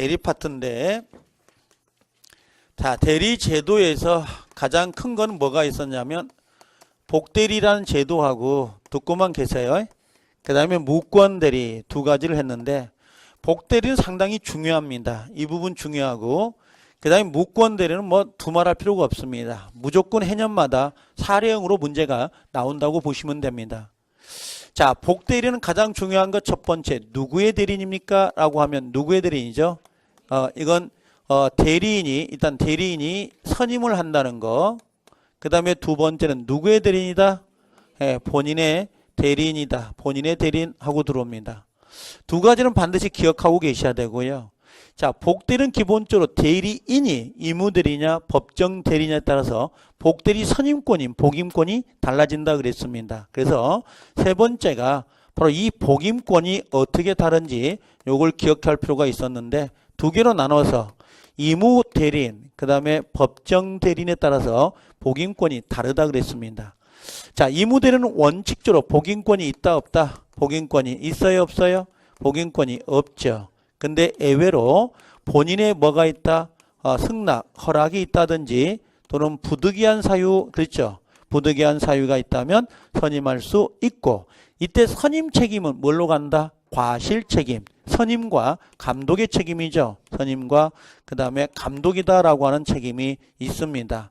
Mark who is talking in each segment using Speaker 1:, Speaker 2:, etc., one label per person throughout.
Speaker 1: 대리 파트인데, 자, 대리 제도에서 가장 큰 건 뭐가 있었냐면 복대리라는 제도하고 듣고만 계세요. 그 다음에 무권대리 두 가지를 했는데, 복대리는 상당히 중요합니다. 이 부분 중요하고, 그 다음에 무권대리는 뭐 두말할 필요가 없습니다. 무조건 해년마다 사례형으로 문제가 나온다고 보시면 됩니다. 자, 복대리는 가장 중요한 것 첫 번째, 누구의 대리인입니까? 라고 하면 누구의 대리인이죠? 이건 대리인이, 일단 대리인이 선임을 한다는 거. 그 다음에 두 번째는 누구의 대리인이다? 본인의 대리인이다. 본인의 대리인하고 들어옵니다. 두 가지는 반드시 기억하고 계셔야 되고요. 자, 복대리는 기본적으로 대리인이 의무대리냐 법정대리냐에 따라서 복대리 선임권인 복임권이 달라진다 그랬습니다. 그래서 세 번째가 바로 이 복임권이 어떻게 다른지 요걸 기억할 필요가 있었는데, 두 개로 나눠서 의무대리인 그 다음에 법정대리인에 따라서 복임권이 다르다 그랬습니다. 자, 의무대리는 원칙적으로 복임권이 있다 없다? 복임권이 있어요 없어요? 복임권이 없죠. 근데 예외로 본인의 뭐가 있다? 승낙, 허락이 있다든지 또는 부득이한 사유, 그렇죠? 부득이한 사유가 있다면 선임할 수 있고, 이때 선임 책임은 뭘로 간다? 과실 책임. 선임과 감독의 책임이죠. 선임과 그 다음에 감독이다라고 하는 책임이 있습니다.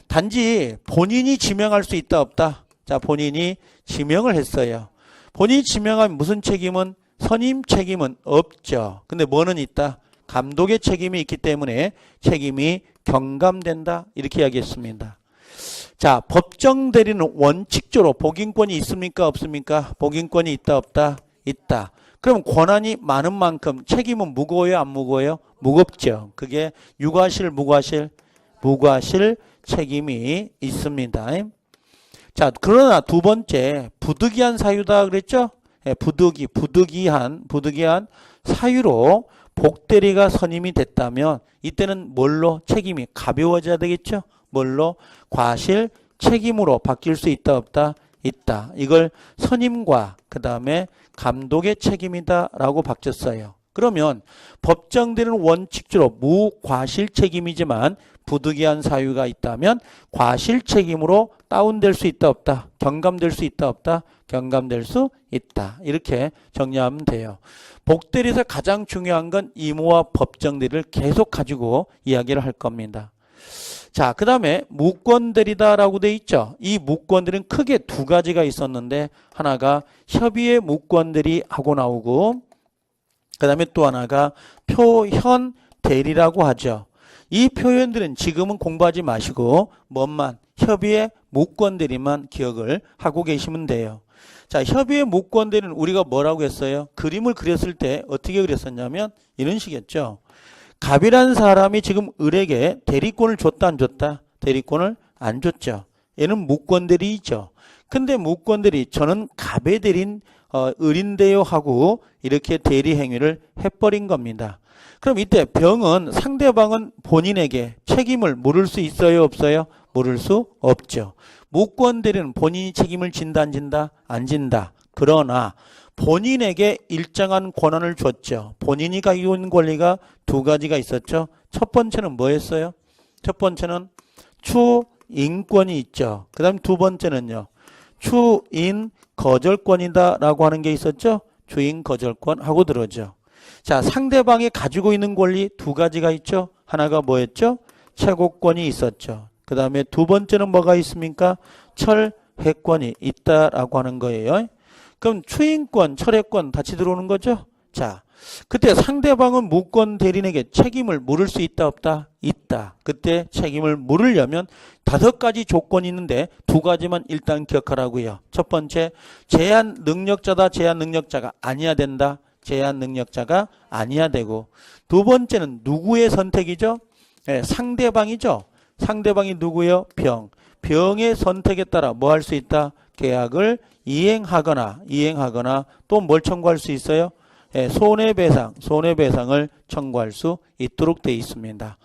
Speaker 1: 단지 본인이 지명할 수 있다 없다? 자, 본인이 지명을 했어요. 본인이 지명하면 무슨 책임은? 선임 책임은 없죠. 근데 뭐는 있다? 감독의 책임이 있기 때문에 책임이 경감된다. 이렇게 이야기했습니다. 자, 법정대리는 원칙적으로 복임권이 있습니까? 없습니까? 복임권이 있다 없다? 있다. 그럼 권한이 많은 만큼 책임은 무거워요? 안 무거워요? 무겁죠. 그게 유과실, 무과실? 무과실 책임이 있습니다. 자, 그러나 두 번째, 부득이한 사유다 그랬죠? 부득이한 사유로 복대리가 선임이 됐다면 이때는 뭘로 책임이 가벼워져야 되겠죠? 뭘로? 과실 책임으로 바뀔 수 있다 없다? 있다. 이걸 선임과 그 다음에 감독의 책임이다 라고 바뀌었어요. 그러면 법정대리는 원칙적으로 무과실 책임이지만 부득이한 사유가 있다면 과실 책임으로 다운될 수 있다 없다? 경감될 수 있다 없다? 경감될 수 있다. 이렇게 정리하면 돼요. 복대리에서 가장 중요한 건 의무와 법정대리를 계속 가지고 이야기를 할 겁니다. 자, 그 다음에 무권대리다라고 돼 있죠. 이 무권대리는 크게 두 가지가 있었는데, 하나가 협의의 무권대리하고 나오고, 그 다음에 또 하나가 표현대리라고 하죠. 이 표현들은 지금은 공부하지 마시고 뭐만 협의의 무권대리만 기억을 하고 계시면 돼요. 자, 협의의 무권대리는 우리가 뭐라고 했어요? 그림을 그렸을 때 어떻게 그렸었냐면 이런 식이었죠. 갑이라는 사람이 지금 을에게 대리권을 줬다 안 줬다? 대리권을 안 줬죠. 얘는 무권대리이죠. 근데 무권대리, 저는 갑의 대리인 을인데요 하고 이렇게 대리 행위를 해버린 겁니다. 그럼 이때 병은, 상대방은 본인에게 책임을 물을 수 있어요 없어요? 물을 수 없죠. 무권대리는 본인이 책임을 진다 안 진다? 안 진다. 그러나 본인에게 일정한 권한을 줬죠. 본인이 가지고 있는 권리가 두 가지가 있었죠. 첫 번째는 뭐였어요? 첫 번째는 추인권이 있죠. 그 다음 두 번째는요, 추인 거절권이다 라고 하는 게 있었죠. 추인 거절권 하고 들어오죠. 자, 상대방이 가지고 있는 권리 두 가지가 있죠. 하나가 뭐였죠? 최고권이 있었죠. 그 다음에 두 번째는 뭐가 있습니까? 철회권이 있다라고 하는 거예요. 그럼 추인권, 철회권 같이 들어오는 거죠. 자, 그때 상대방은 무권 대리인에게 책임을 물을 수 있다 없다? 있다. 그때 책임을 물으려면 다섯 가지 조건이 있는데 두 가지만 일단 기억하라고요. 첫 번째, 제한 능력자다, 제한 능력자가 아니어야 된다. 제한 능력자가 아니어야 되고, 두 번째는 누구의 선택이죠? 상대방이죠. 상대방이 누구요? 병의 선택에 따라 뭐 할 수 있다? 계약을 이행하거나 또 뭘 청구할 수 있어요? 손해배상을 청구할 수 있도록 되어 있습니다.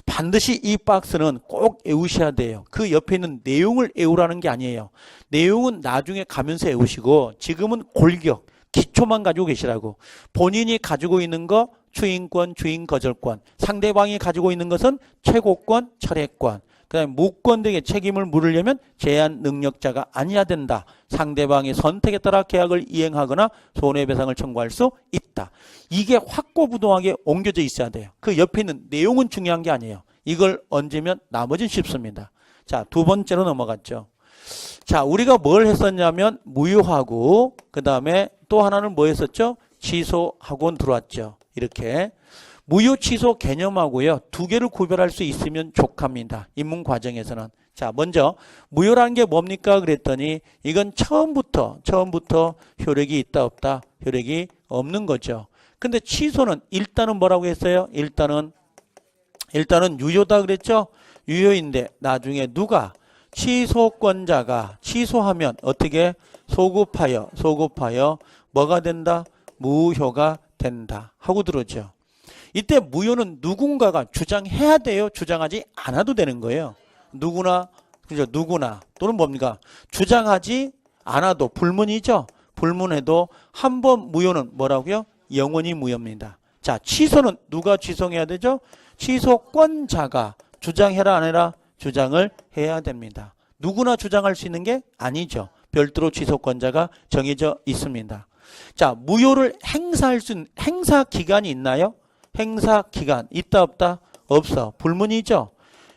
Speaker 1: 반드시 이 박스는 꼭 외우셔야 돼요. 그 옆에 있는 내용을 외우라는 게 아니에요. 내용은 나중에 가면서 외우시고 지금은 골격, 기초만 가지고 계시라고. 본인이 가지고 있는 거 추인권, 주인거절권. 상대방이 가지고 있는 것은 최고권, 철회권. 그 다음에 무권득의 책임을 물으려면 제한 능력자가 아니어야 된다. 상대방의 선택에 따라 계약을 이행하거나 손해배상을 청구할 수 있다. 이게 확고부동하게 옮겨져 있어야 돼요. 그 옆에 있는 내용은 중요한 게 아니에요. 이걸 얹으면 나머지는 쉽습니다. 자, 두 번째로 넘어갔죠. 자, 우리가 뭘 했었냐면 무효하고 그 다음에 또 하나는 뭐 했었죠? 취소하고 들어왔죠. 이렇게. 무효 취소 개념하고요. 두 개를 구별할 수 있으면 족합니다. 입문 과정에서는. 자, 먼저 무효라는 게 뭡니까? 그랬더니 이건 처음부터 효력이 있다 없다? 효력이 없는 거죠. 근데 취소는 일단은 뭐라고 했어요? 일단은 유효다 그랬죠? 유효인데 나중에 누가 취소권자가 취소하면 어떻게 소급하여 뭐가 된다? 무효가 된다 하고 들었죠. 이때 무효는 누군가가 주장해야 돼요? 주장하지 않아도 되는 거예요. 누구나, 그죠? 누구나. 또는 뭡니까? 주장하지 않아도 불문이죠? 불문해도 한 번 무효는 뭐라고요? 영원히 무효입니다. 자, 취소는 누가 취소해야 되죠? 취소권자가 주장해라 안 해라? 주장을 해야 됩니다. 누구나 주장할 수 있는 게 아니죠. 별도로 취소권자가 정해져 있습니다. 자, 무효를 행사할 수 있는 행사 기간이 있나요? 행사 기간 있다 없다? 없어. 불문이죠.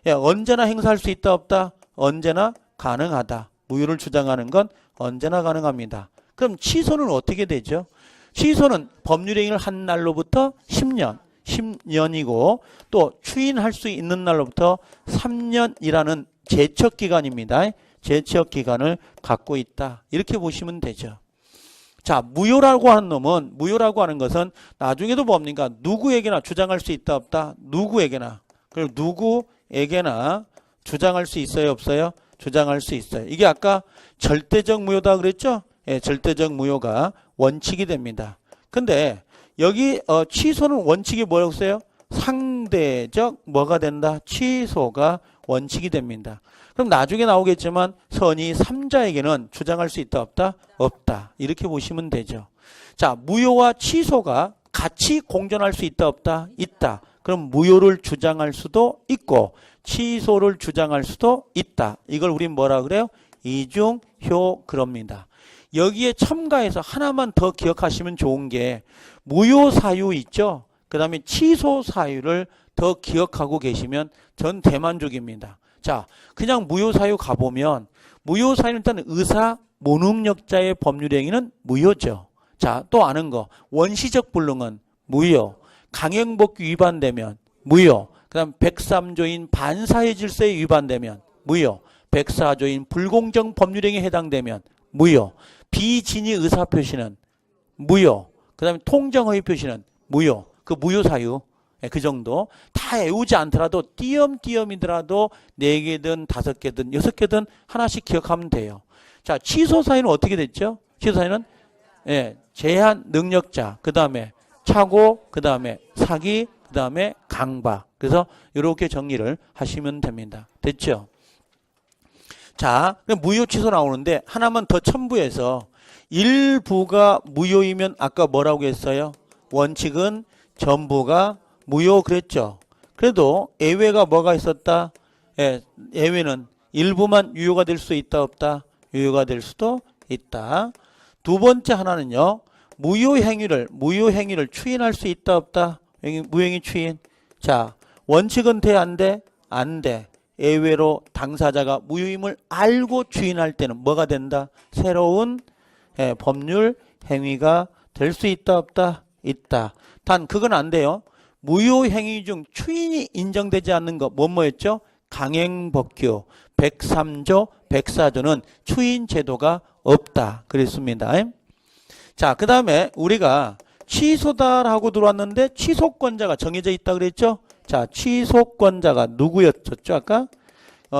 Speaker 1: 예, 언제나 행사할 수 있다 없다? 언제나 가능하다. 무효를 주장하는 건 언제나 가능합니다. 그럼 취소는 어떻게 되죠? 취소는 법률행위를 한 날로부터 10년이고 또 추인할 수 있는 날로부터 3년이라는 제척기간입니다. 제척기간을 갖고 있다. 이렇게 보시면 되죠. 자, 무효라고 하는 것은 나중에도 뭡니까? 누구에게나 주장할 수 있다 없다? 누구에게나. 그리고 누구에게나 주장할 수 있어요 없어요? 주장할 수 있어요. 이게 아까 절대적 무효다 그랬죠? 예, 절대적 무효가 원칙이 됩니다. 근데 여기 취소는 원칙이 뭐라고 써요? 상대적 뭐가 된다? 취소가 원칙이 됩니다. 그럼 나중에 나오겠지만 선의 3자에게는 주장할 수 있다 없다? 없다. 이렇게 보시면 되죠. 자, 무효와 취소가 같이 공존할 수 있다 없다? 있다. 그럼 무효를 주장할 수도 있고 취소를 주장할 수도 있다. 이걸 우린 뭐라 그래요? 이중효 그럽니다. 여기에 첨가해서 하나만 더 기억하시면 좋은 게 무효 사유 있죠? 그 다음에 취소 사유를 더 기억하고 계시면 전 대만족입니다. 자, 그냥 무효 사유 가보면 무효 사유는 일단 의사 무능력자의 법률행위는 무효죠. 자, 또 아는 거 원시적 불능은 무효, 강행법규 위반되면 무효, 그 다음 103조인 반사회 질서에 위반되면 무효, 104조인 불공정 법률행위에 해당되면 무효, 비진의 의사표시는 무효, 그 다음에 통정허위 표시는 무효. 그 무효 사유 그 정도 다 외우지 않더라도 띄엄띄엄이더라도 4개든 5개든 6개든 하나씩 기억하면 돼요. 자, 취소 사유는 어떻게 됐죠? 취소 사유는 제한 능력자, 그 다음에 착오, 그 다음에 사기, 그 다음에 강박. 그래서 이렇게 정리를 하시면 됩니다. 됐죠? 자, 무효 취소 나오는데 하나만 더 첨부해서 일부가 무효이면 아까 뭐라고 했어요? 원칙은 전부가 무효 그랬죠. 그래도 예외가 뭐가 있었다? 예외는 일부만 유효가 될 수 있다 없다? 유효가 될 수도 있다. 두 번째 하나는요. 무효행위를 추인할 수 있다 없다? 무효행위 추인. 자, 원칙은 돼 안 돼? 안 돼. 예외로 당사자가 무효임을 알고 추인할 때는 뭐가 된다? 새로운 법률 행위가 될 수 있다 없다? 있다. 단 그건 안 돼요. 무효 행위 중 추인이 인정되지 않는 거 뭐였죠? 강행법규 103조 104조는 추인 제도가 없다 그랬습니다. 자, 그 다음에 우리가 취소다라고 들어왔는데 취소권자가 정해져 있다 그랬죠? 자, 취소권자가 누구였었죠 아까?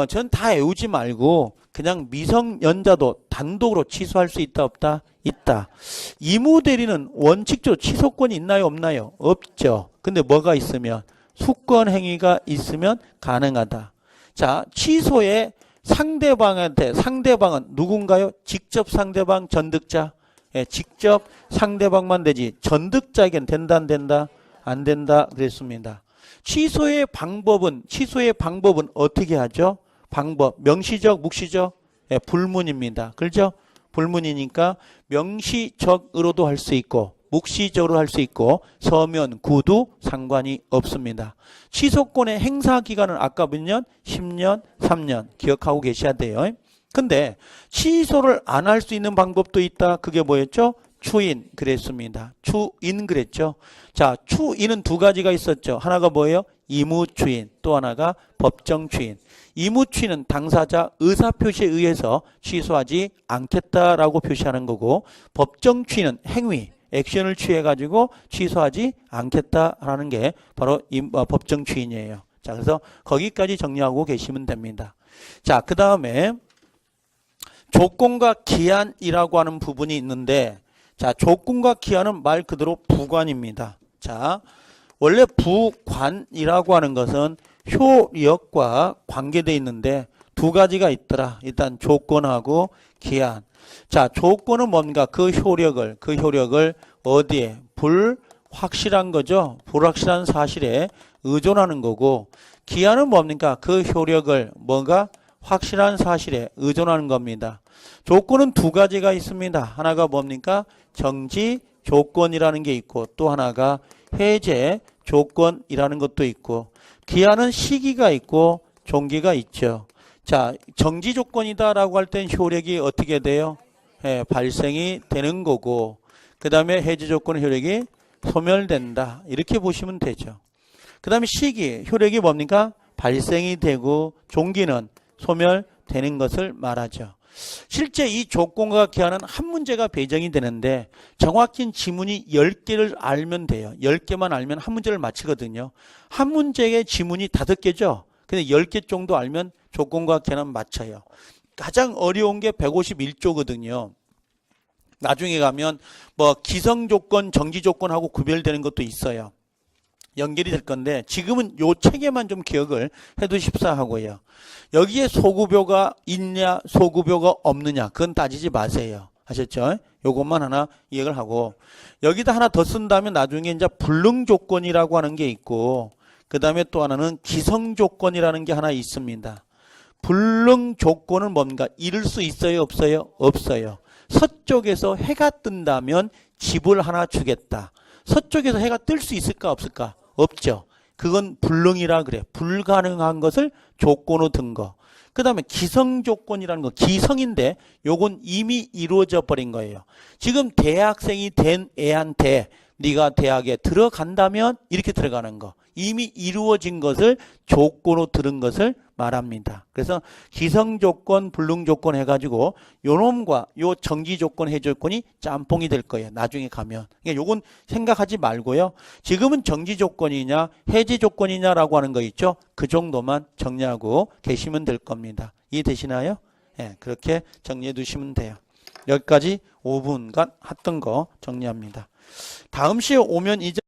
Speaker 1: 전 다 외우지 말고 그냥 미성년자도 단독으로 취소할 수 있다 없다? 있다. 이무대리는 원칙적으로 취소권이 있나요 없나요? 없죠. 근데 뭐가 있으면? 수권 행위가 있으면 가능하다. 자, 취소의 상대방은 누군가요? 직접 상대방 전득자. 직접 상대방만 되지 전득자에겐 된다 안 된다? 안 된다 그랬습니다. 취소의 방법은 어떻게 하죠? 방법 명시적, 묵시적, 불문입니다. 그렇죠? 불문이니까 명시적으로도 할 수 있고 묵시적으로 할 수 있고 서면, 구도 상관이 없습니다. 취소권의 행사 기간은 아까 몇 년? 10년, 3년 기억하고 계셔야 돼요. 근데 취소를 안 할 수 있는 방법도 있다. 그게 뭐였죠? 추인 그랬습니다. 추인 그랬죠. 자, 추인은 두 가지가 있었죠. 하나가 뭐예요? 이무추인, 또 하나가 법정추인. 이무추인은 당사자 의사표시에 의해서 취소하지 않겠다라고 표시하는 거고, 법정추인은 행위, 액션을 취해가지고 취소하지 않겠다라는 게 바로 법정추인이에요. 자, 그래서 거기까지 정리하고 계시면 됩니다. 자, 그 다음에 조건과 기한이라고 하는 부분이 있는데, 자, 조건과 기한은 말 그대로 부관입니다. 자, 원래 부관이라고 하는 것은 효력과 관계되어 있는데 두 가지가 있더라. 일단 조건하고 기한. 자, 조건은 뭔가 그 효력을 어디에? 불확실한 거죠. 불확실한 사실에 의존하는 거고, 기한은 뭡니까? 그 효력을 뭔가 확실한 사실에 의존하는 겁니다. 조건은 두 가지가 있습니다. 하나가 뭡니까? 정지 조건이라는 게 있고, 또 하나가 해제 조건이라는 것도 있고, 기한은 시기가 있고 종기가 있죠. 자, 정지 조건이다라고 할 땐 효력이 어떻게 돼요? 발생이 되는 거고, 그 다음에 해제 조건 효력이 소멸된다. 이렇게 보시면 되죠. 그 다음에 시기, 효력이 뭡니까? 발생이 되고 종기는 소멸되는 것을 말하죠. 실제 이 조건과 기한은 한 문제가 배정이 되는데 정확히 지문이 10개를 알면 돼요. 10개만 알면 한 문제를 맞히거든요. 한 문제의 지문이 5개죠. 근데 10개 정도 알면 조건과 기한은 맞춰요. 가장 어려운 게 151조거든요. 나중에 가면 뭐 기성조건, 정지조건하고 구별되는 것도 있어요. 연결이 될 건데 지금은 요 체계만 좀 기억을 해두십사 하고요. 여기에 소구표가 있냐 소구표가 없느냐 그건 따지지 마세요. 아셨죠? 요것만 하나 이해를 하고, 여기다 하나 더 쓴다면 나중에 이제 불능조건이라고 하는 게 있고, 그 다음에 또 하나는 기성조건이라는 게 하나 있습니다. 불능조건은 뭔가 이룰 수 있어요 없어요? 없어요. 서쪽에서 해가 뜬다면 집을 하나 주겠다. 서쪽에서 해가 뜰 수 있을까 없을까? 없죠. 그건 불능이라 그래. 불가능한 것을 조건으로 든 거. 그 다음에 기성조건이라는 거. 기성인데 요건 이미 이루어져 버린 거예요. 지금 대학생이 된 애한테 네가 대학에 들어간다면 이렇게 들어가는 거. 이미 이루어진 것을 조건으로 들은 것을 말합니다. 그래서 기성조건, 불능조건 해가지고 요놈과 요 정지조건, 해제조건이 짬뽕이 될 거예요. 나중에 가면. 그러니까 요건 생각하지 말고요. 지금은 정지조건이냐 해제조건이냐라고 하는 거 있죠. 그 정도만 정리하고 계시면 될 겁니다. 이해되시나요? 네, 그렇게 정리해 두시면 돼요. 여기까지 5분간 했던 거 정리합니다. 다음 시에 오면 이제